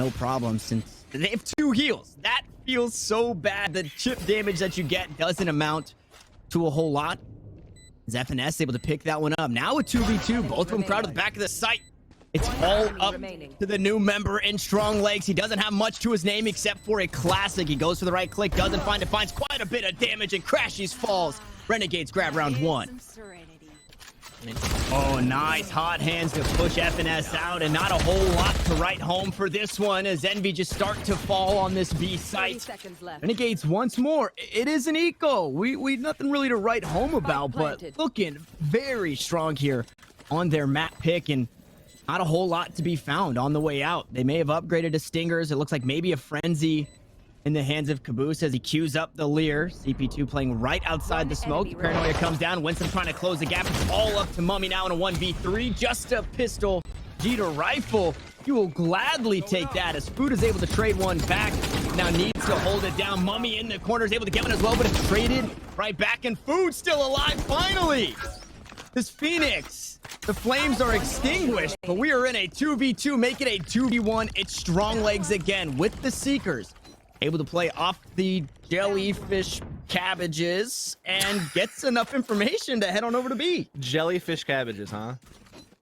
no problem since they have 2 heals. That feels so bad. The chip damage that you get doesn't amount to a whole lot. ZFNS able to pick that one up. Now a 2v2, both of them crowd to the back of the site. It's all up to the new member in Strong Legs. He doesn't have much to his name except for a classic. He goes for the right click, doesn't find it, finds quite a bit of damage, and crashies falls. Renegades grab round 1. Oh, nice hot hands to push FNS out, and not a whole lot to write home for this one as Envy just start to fall on this B site. Renegades once more. It is an eco. We nothing really to write home about, but looking very strong here on their map pick, and not a whole lot to be found on the way out. They may have upgraded to stingers. It looks like maybe a frenzy in the hands of Caboose as he queues up the Lear. CP2 playing right outside the smoke. Paranoia comes down. Winston trying to close the gap. It's all up to Mummy now in a 1v3. Just a pistol. Jeter rifle. You will gladly take that as Food is able to trade one back. Now needs to hold it down. Mummy in the corner is able to get one as well, but it's traded right back, and Food still alive finally. This Phoenix. The flames are extinguished, but we are in a 2v2. Make it a 2v1. It's Strong Legs again with the Seekers. Able to play off the jellyfish cabbages and gets enough information to head on over to B. Jellyfish cabbages, huh?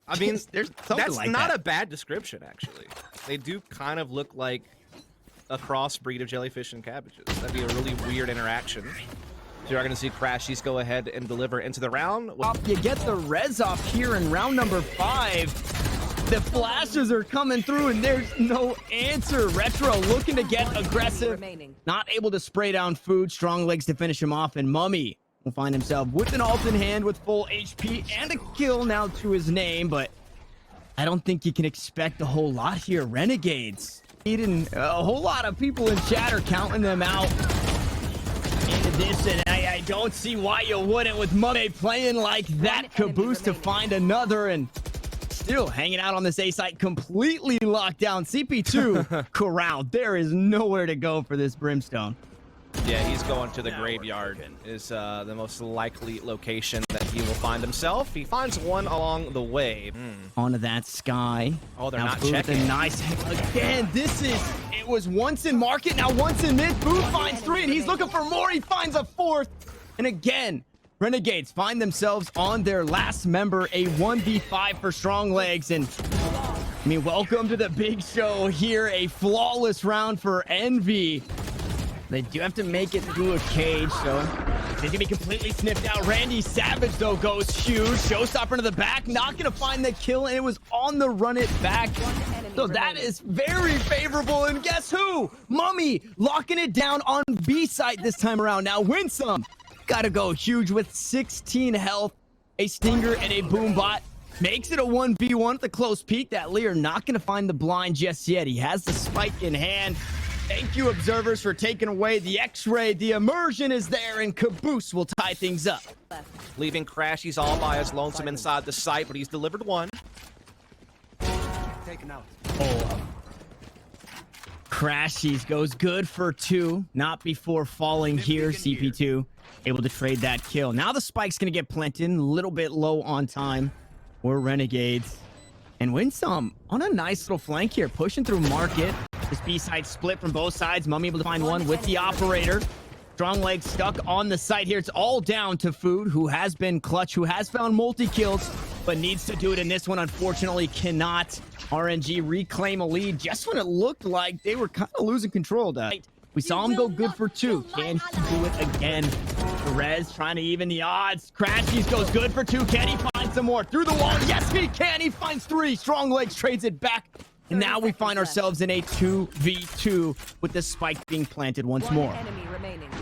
I mean, that's like not that. a bad description, actually. They do kind of look like a crossbreed of jellyfish and cabbages. That'd be a really weird interaction. So you're going to see Crashies go ahead and deliver into the round. You get the res off here in round number 5. The flashes are coming through, and there's no answer. Retro looking to get aggressive. Not able to spray down Food. Strong Legs to finish him off, and Mummy will find himself with an ult in hand with full HP and a kill now to his name, but I don't think you can expect a whole lot here. Renegades. A whole lot of people in chat are counting them out into this, and I don't see why you wouldn't with Mummay playing like that. Caboose to find another, and still hanging out on this A site, completely locked down. CP2 corralled. There is nowhere to go for this Brimstone. Yeah, he's going to the graveyard is the most likely location that he will find himself. He finds one along the way. Onto that sky. Oh, they're now not Food checking. with a nice again. It was once in market, now once in mid. Food finds 3, and he's looking for more. He finds a 4th, and again, Renegades find themselves on their last member, a 1v5 for Strong Legs. And I mean, welcome to the big show here. A flawless round for Envy. They do have to make it through a cage, so they can be completely sniffed out. Randy Savage, though, goes huge. Showstopper into the back, not going to find the kill, and it was on the run it back. So that is very favorable, and guess who? Mummy locking it down on B site this time around. Now Winsome gotta go huge with 16 health, a stinger, and a boom bot. Makes it a 1v1 with a close peek. That Lear not gonna find the blind just yet. He has the spike in hand. Thank you, observers, for taking away the x-ray. The immersion is there, and Caboose will tie things up. Leaving Crashies all by his lonesome inside the site, but he's delivered one. Taken out. Oh. Crashies goes good for 2. Not before falling here. CP2 able to trade that kill. Now the spike's going to get planted. A little bit low on time. We're Renegades. And Winsome on a nice little flank here. Pushing through market. This B-side split from both sides. Mummy able to find one with the operator. Strong Legs stuck on the site here. It's all down to Food, who has been clutch, who has found multi-kills, but needs to do it in this one. Unfortunately, cannot. RNG reclaim a lead just when it looked like they were kind of losing control. We saw him go good for 2. Can he do it again? Perez trying to even the odds. Crashies goes good for 2. Can he find some more? Through the wall. Yes, he can. He finds 3. Strong Legs trades it back. And now we find ourselves in a 2v2 with the spike being planted once more.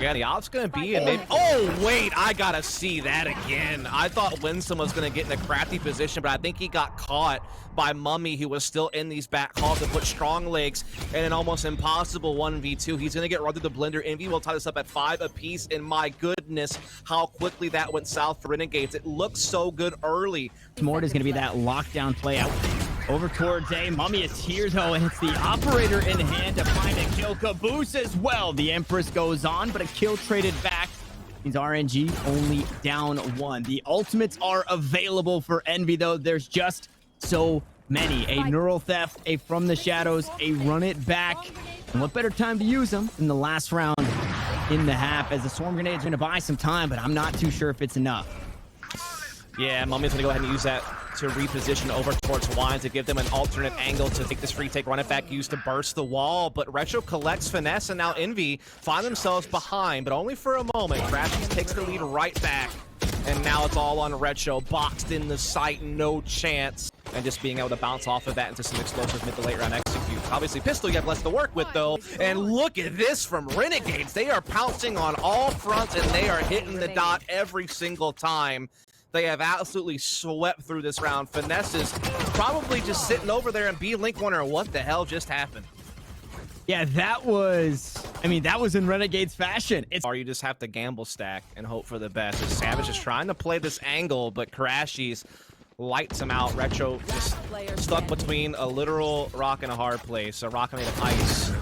Yeah, the op's gonna be in mid. Oh, wait, I gotta see that again. I thought Winsome was gonna get in a crafty position, but I think he got caught by Mummy, who was still in these back halls to put Strong Legs in an almost impossible 1v2. He's gonna get run through the blender. Envy will tie this up at 5 apiece, and my goodness, how quickly that went south for Renegades. It looked so good early. Mort is gonna be that lockdown play out. Over towards A. Mummy is here, though, and it's the operator in hand to find a kill. Caboose as well. The Empress goes on, but a kill traded back. Means RNG only down 1. The ultimates are available for Envy, though. There's just so many. A neural theft, a from the shadows, a run it back. And what better time to use them than the last round in the half, as the swarm grenade is going to buy some time, but I'm not too sure if it's enough. Yeah, Mummy's going to go ahead and use that to reposition over towards Wine to give them an alternate angle to take this free take, run it back, use to burst the wall. But Retro collects Finesse, and now Envy find themselves behind, but only for a moment. Crashies takes the lead right back, and now it's all on Retro. Boxed in the sight, no chance. And just being able to bounce off of that into some explosive mid to late round execute. Obviously, Pistol you have less to work with, though. And look at this from Renegades. They are pouncing on all fronts, and they are hitting the dot every single time. They have absolutely swept through this round. Finesse is probably just sitting over there and B-Link wondering what the hell just happened. Yeah, that was in Renegades fashion. Or you just have to gamble stack and hope for the best. As Savage is trying to play this angle, but Crashies lights him out. Retro just stuck between a literal rock and a hard place. A rock made of ice.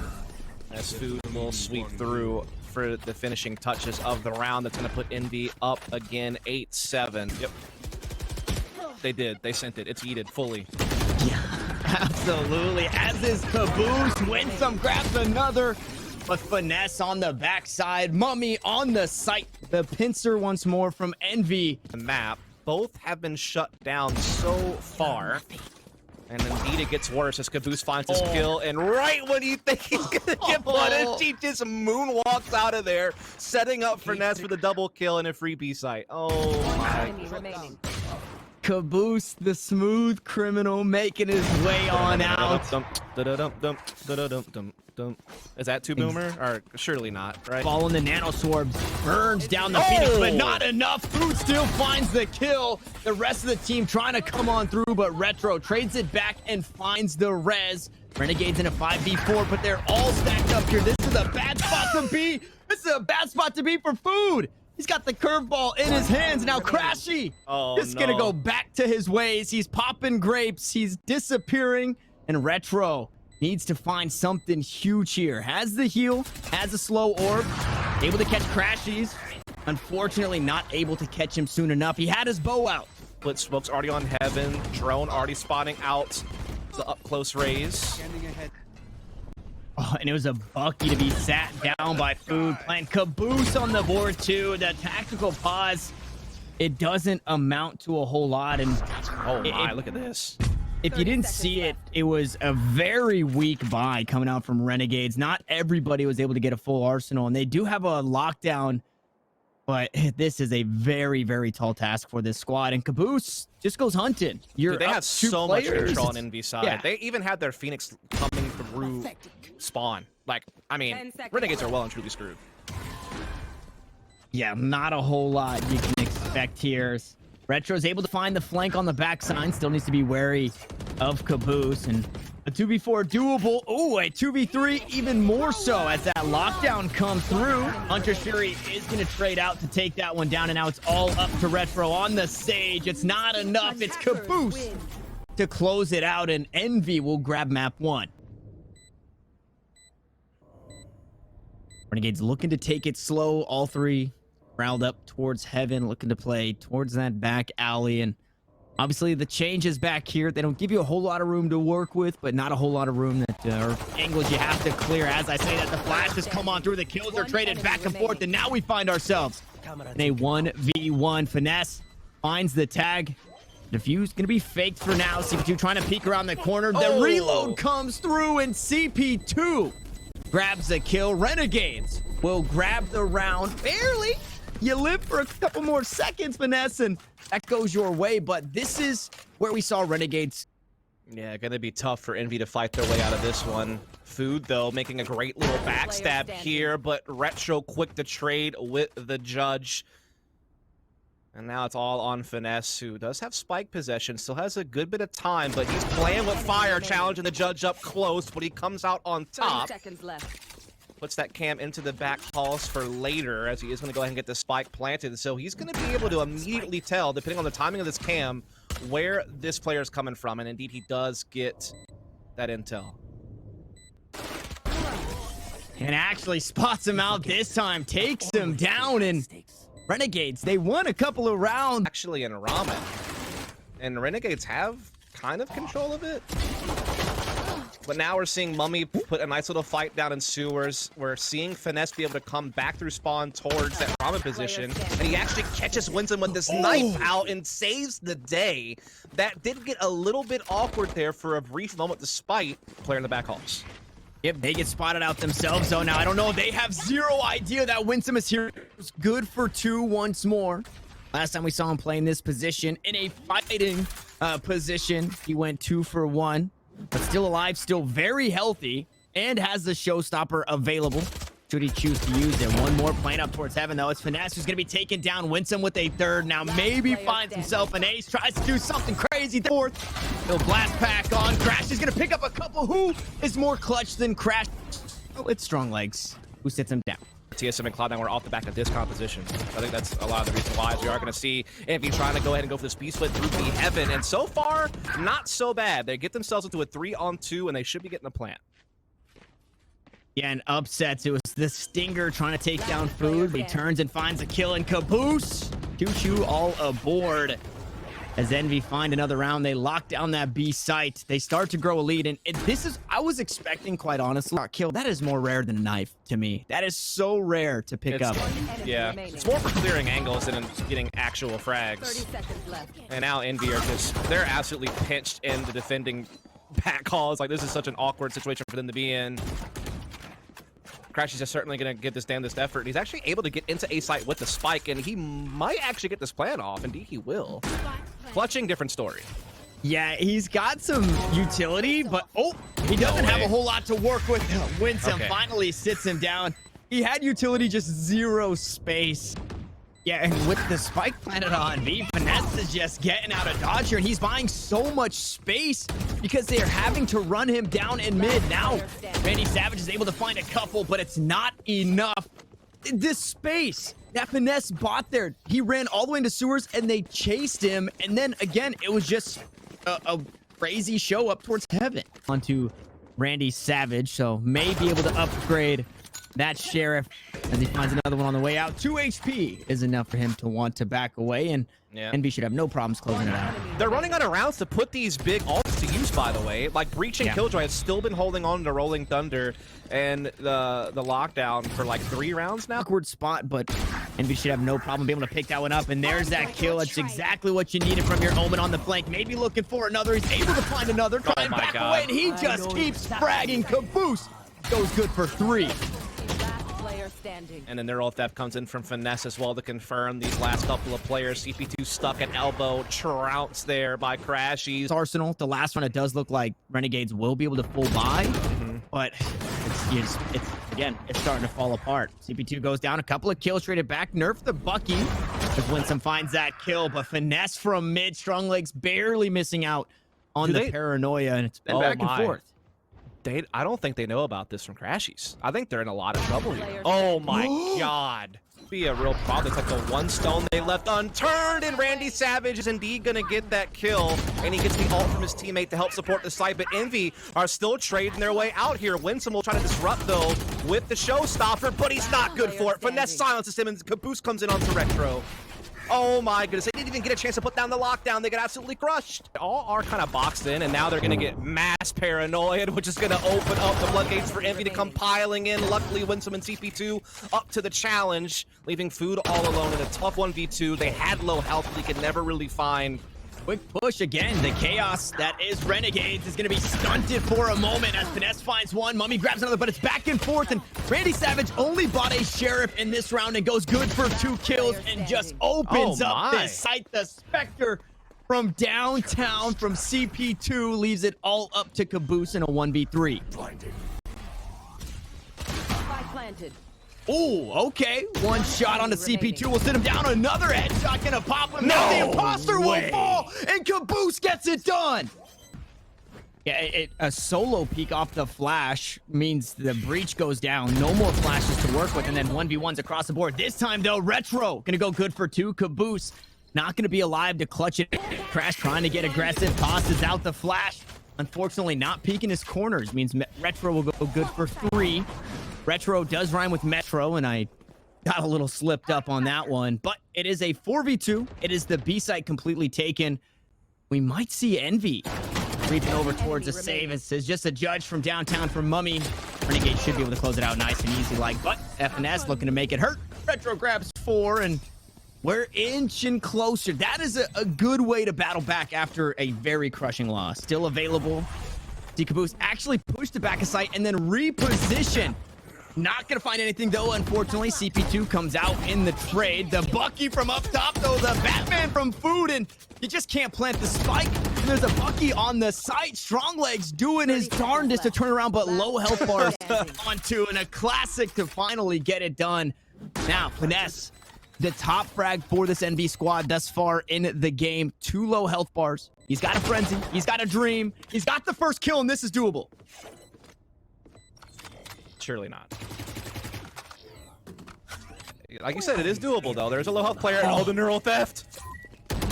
As Food will sweep through for the finishing touches of the round. That's going to put Envy up again, 8-7. Yep. They did. They sent it. It's yeeted fully. Yeah, absolutely. As is Caboose. Winsome grabs another. But Finesse on the backside. Mummy on the site. The pincer once more from Envy. The map. Both have been shut down so far. And indeed, it gets worse as Caboose finds his kill. And right when you think he's going to get punished, he just moonwalks out of there, setting up Finesse for the double kill and a free B site. Oh my. Caboose, the smooth criminal, making his way on out. Is that two boomer? Or surely not, right? Following the nano swarms, burns down the Phoenix, but not enough. Food still finds the kill. The rest of the team trying to come on through, but Retro trades it back and finds the res. Renegades in a 5v4, but they're all stacked up here. This is a bad spot to be. This is a bad spot to be for Food. He's got the curveball in his hands. Now Crashy is going to go back to his ways. He's popping grapes. He's disappearing. And Retro needs to find something huge here. Has the heal, has a slow orb, able to catch Crashies. Unfortunately, not able to catch him soon enough. He had his bow out. Blitz Smoke's already on Heaven. Drone already spotting out the up-close raise. Oh, and it was a Bucky to be sat down by Food. Playing Caboose on the board, too. The tactical pause, it doesn't amount to a whole lot. And oh, my, look at this. If you didn't see it, it was a very weak buy coming out from Renegades. Not everybody was able to get a full arsenal, and they do have a lockdown, but this is a very, very tall task for this squad. And Caboose just goes hunting. Dude, they have so much control on Envy side. Yeah. They even had their Phoenix coming through spawn. Like, I mean, Renegades are well and truly screwed. Yeah, not a whole lot you can expect here. Retro is able to find the flank on the backside. Still needs to be wary of Caboose. And a 2v4 doable. Oh, a 2v3 even more so as that lockdown comes through. Hunter Shuri is going to trade out to take that one down. And now it's all up to Retro on the stage. It's not enough. It's Caboose to close it out. And Envy will grab map 1. Renegades looking to take it slow. All three riled up towards Heaven, looking to play towards that back alley. And obviously the changes back here, they don't give you a whole lot of room to work with, but not a whole lot of room that or angles you have to clear. As I say that, the flashes come on through, the kills are traded back and forth, and now we find ourselves in a 1v1. Finesse finds the tag. Defuse gonna be faked for now. CP2 trying to peek around the corner. The reload comes through, and CP2 grabs the kill. Renegades will grab the round barely. You live for a couple more seconds, Finesse, and that goes your way. But this is where we saw Renegades. Yeah, gonna be tough for Envy to fight their way out of this one. Food, though, making a great little backstab here, but Retro quick to trade with the judge. And now it's all on Finesse, who does have spike possession, still has a good bit of time, but he's playing with fire, challenging the judge up close, but he comes out on top. 30 seconds left. Puts that cam into the back halls for later, as he is going to go ahead and get the spike planted. So he's going to be able to immediately tell, depending on the timing of this cam, where this player is coming from. And indeed, he does get that intel. And actually spots him out this time, takes him down, and Renegades, they won a couple of rounds. Actually in Ramen. And Renegades have kind of control of it. But now we're seeing Mummay put a nice little fight down in sewers. We're seeing Finesse be able to come back through spawn towards that ramen position. And he actually catches Winston with this knife out and saves the day. That did get a little bit awkward there for a brief moment despite player in the back halls. Yep, they get spotted out themselves. So now I don't know. They have zero idea that Winston is here. It's good for 2 once more. Last time we saw him play in this position, in a fighting position, he went 2 for 1. But still alive, still very healthy, and has the showstopper available. Should he choose to use it? One more playing up towards heaven, though. It's Finesse who's going to be taking down Winston with a third. Now maybe finds himself an ace, tries to do something crazy. Fourth, he'll blast pack on. Crash is going to pick up a couple. Who is more clutch than Crash? Oh, it's Strong Legs who sits him down. TSM and Cloud9 were off the back of this composition. I think that's a lot of the reason why we are going to see Envy trying to go ahead and go for the speed split through the heaven. And so far, not so bad. They get themselves into a 3-on-2, and they should be getting a plant. Yeah, and upsets. It was the Stinger trying to take down Food. He turns and finds a kill, and Caboose. Choo-choo all aboard. As Envy find another round, they lock down that B site. They start to grow a lead, and this is, I was expecting, quite honestly, a kill. That is more rare than a knife to me. That is so rare to pick up. Yeah, it's more for clearing angles than getting actual frags. And now Envy are just, they're absolutely pinched in the defending back calls. Like, this is such an awkward situation for them to be in. Crashies is certainly going to give this damnedest effort. He's actually able to get into A site with the spike, and he might actually get this plan off. Indeed, he will. Clutching, different story. Yeah, he's got some utility, but he doesn't have a whole lot to work with. Winston finally sits him down. He had utility, just zero space. Yeah, and with the spike planted on V, Finesse is just getting out of dodge here, and he's buying so much space because they are having to run him down in mid. Now, Randy Savage is able to find a couple, but it's not enough. This space that Finesse bought there, he ran all the way into sewers, and they chased him, and then, again, it was just a crazy show up towards heaven. Onto Randy Savage, so may be able to upgrade that Sheriff as he finds another one on the way out. 2 HP is enough for him to want to back away, and Envy should have no problems closing it out. They're running out of rounds to put these big ults to use, by the way. Like, Breach and Killjoy have still been holding on to Rolling Thunder and the lockdown for like 3 rounds now. Awkward spot, but Envy should have no problem being able to pick that one up, and there's that kill. That's exactly what you needed from your Omen on the flank. Maybe looking for another. He's able to find another. Trying to back away, and he just keeps fragging. Caboose goes good for 3. And then their ult theft comes in from Finesse as well to confirm these last couple of players. CP2 stuck at elbow, trounced there by Crashies. Arsenal, the last one, it does look like Renegades will be able to full buy, but it's again, it's starting to fall apart. CP2 goes down, a couple of kills traded back, nerf the Bucky as Winston finds that kill, but Finesse from mid, Strong Legs barely missing out on the paranoia, and it's been back and forth. I don't think they know about this from Crashies. I think they're in a lot of trouble here. Oh my god. Be a real problem. It's like the one stone they left unturned, and Randy Savage is indeed going to get that kill, and he gets the ult from his teammate to help support the site, but Envy are still trading their way out here. Winston will try to disrupt, though, with the showstopper, but he's not good for it. Finesse silences him, and Caboose comes in onto Retro. Oh my goodness, they didn't even get a chance to put down the lockdown. They get absolutely crushed. They all are kind of boxed in, and now they're going to get mass paranoid, which is going to open up the floodgates for Envy to come piling in. Luckily, Winsome and CP2 up to the challenge, leaving Food all alone in a tough 1v2. They had low health, but they could never really find. Quick push again. The chaos that is Renegades is going to be stunted for a moment as Finesse finds one. Mummay grabs another, but it's back and forth. And Randy Savage only bought a Sheriff in this round and goes good for 2 kills and just opens up this site. The Spectre from downtown from CP2 leaves it all up to Caboose in a 1v3. Planted. Oh, okay. One shot on the CP2 will sit him down. Another headshot gonna pop him. Now the imposter will fall, and Caboose gets it done. Yeah, a solo peek off the flash means the breach goes down. No more flashes to work with, and then 1v1s across the board. This time, though, Retro gonna go good for 2. Caboose not gonna be alive to clutch it. Crash trying to get aggressive, tosses out the flash. Unfortunately, not peeking his corners means Retro will go good for 3. Retro does rhyme with Metro, and I got a little slipped up on that one. But it is a 4v2. It is the B site completely taken. We might see Envy Creeping over towards a save. It's just a judge from downtown for Mummay. Renegade should be able to close it out nice and easy like, but FNS looking to make it hurt. Retro grabs 4, and we're inching closer. That is a good way to battle back after a very crushing loss. Still available. See Caboose actually pushed the back of sight and then reposition. Not gonna find anything though, unfortunately. CP2 comes out in the trade. The Bucky from up top though, the Batman from Food, and you just can't plant the spike. And there's a Bucky on the site. Strong Legs doing his darndest to turn around, but low health bars onto, and a classic to finally get it done. Now, Finesse, the top frag for this NV squad thus far in the game. 2 low health bars. He's got a frenzy. He's got a dream. He's got the first kill, and this is doable. Surely not. Like you said, it is doable though. There's a low health player. Oh, the neural theft.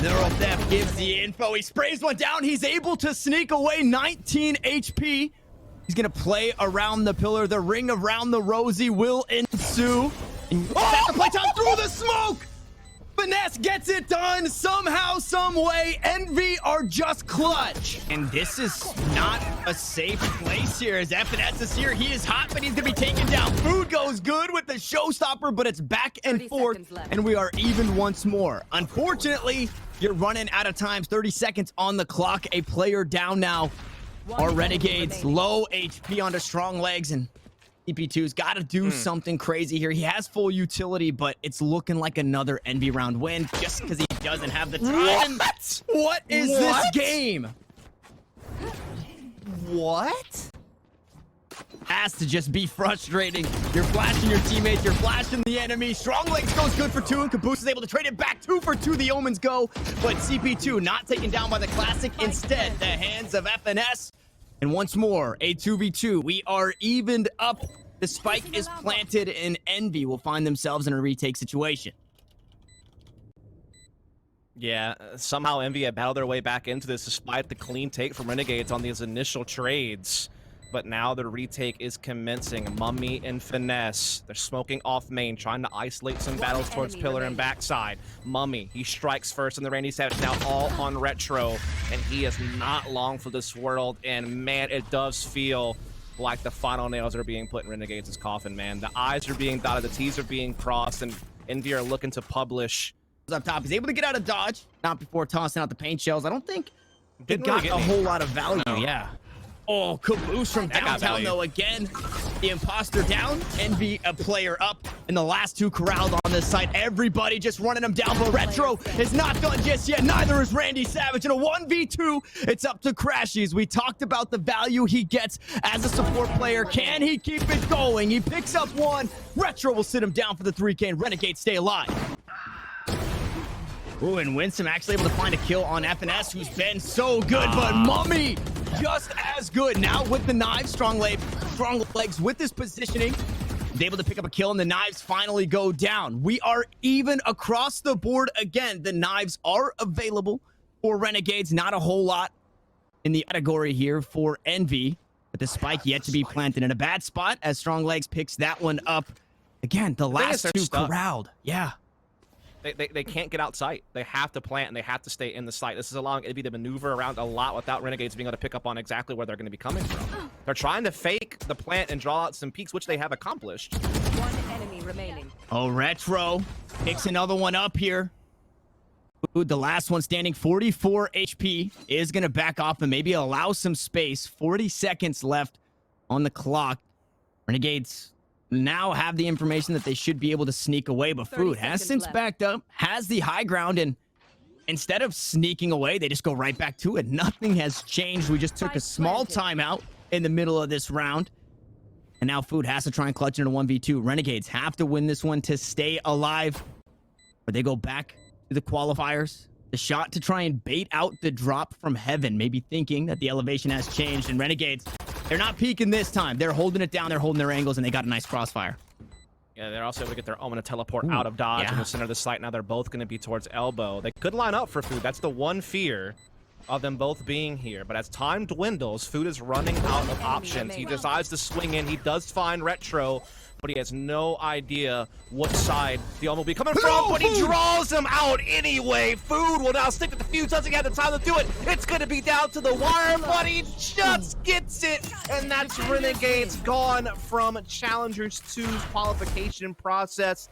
Neural theft gives the info. He sprays one down. He's able to sneak away. 19 HP. He's gonna play around the pillar. The ring around the rosy will ensue. That's the playtime through the smoke. Finesse gets it done somehow, some way. Envy are just clutch. And this is not a safe place here as FNS is here. He is hot, but he's going to be taken down. Food goes good with the showstopper, but it's back and forth, and we are even once more. Unfortunately, you're running out of time. 30 seconds on the clock. A player down now. Our Renegades, low HP onto Strong Legs, and CP2's got to do something crazy here. He has full utility, but it's looking like another NV round win just because he doesn't have the time. What is this game? What? Has to just be frustrating. You're flashing your teammates, you're flashing the enemy. Strong Legs goes good for 2, and Caboose is able to trade it back. 2 for 2, the Omens go. But CP2 not taken down by the Classic. Instead, the hands of FNS. And once more, a 2v2. We are evened up. The spike is planted, and Envy will find themselves in a retake situation. Yeah, somehow Envy had battled their way back into this despite the clean take from Renegades on these initial trades. But now the retake is commencing. Mummay and Finesse, they're smoking off main, trying to isolate some battles towards pillar and backside. Mummay, he strikes first in the Randy Savage, now all on Retro, and he is not long for this world. And man, it does feel like the final nails are being put in Renegades' coffin, man. The I's are being dotted, the T's are being crossed, and Envy are looking to publish. Up top, he's able to get out of dodge, not before tossing out the paint shells. I don't think it Didn't got really a get whole lot of value. No. Yeah. Oh, Caboose from downtown, though, again. The imposter down, Envy a player up, and the last 2 corralled on this side. Everybody just running them down, but Retro is not done just yet. Neither is Randy Savage. In a 1v2, it's up to Crashies. We talked about the value he gets as a support player. Can he keep it going? He picks up 1. Retro will sit him down for the 3K, and Renegades stay alive. Ooh, and Winsome actually able to find a kill on FNS, who's been so good, but Mummay just as good. Now with the knives, Strong Legs with his positioning, he's able to pick up a kill, and the knives finally go down. We are even across the board again. The knives are available for Renegades. Not a whole lot in the category here for Envy, but the spike yet to be planted in a bad spot as Strong Legs picks that one up. Again, the last 2 corralled. Yeah. They can't get out sight. They have to plant, and they have to stay in the site. This is allowing Envy to maneuver around a lot without Renegades being able to pick up on exactly where they're going to be coming from. They're trying to fake the plant and draw out some peeks, which they have accomplished. 1 enemy remaining. Oh, Retro picks another one up here. Ooh, the last one standing, 44 HP, is going to back off and maybe allow some space. 40 seconds left on the clock. Renegades now have the information that they should be able to sneak away, but Food has since backed up, has the high ground, and instead of sneaking away, they just go right back to it. Nothing has changed. We just took a small timeout in the middle of this round, and now Food has to try and clutch into 1v2. Renegades have to win this one to stay alive, but they go back to the qualifiers. The shot to try and bait out the drop from heaven, maybe thinking that the elevation has changed, and Renegades, they're not peeking this time. They're holding it down, they're holding their angles, and they got a nice crossfire. Yeah, they're also able to get their Omen to teleport out of dodge in the center of the site. Now they're both going to be towards elbow. They could line up for Food. That's the one fear. of them both being here, but as time dwindles, Food is running out of options. He decides to swing in. He does find Retro, but he has no idea what side the arm will be coming from, but he draws him out anyway. Food will now stick to the fuse, doesn't have the time to do it. It's going to be down to the wire, but he just gets it, and that's Renegades gone from Challengers 2's qualification process.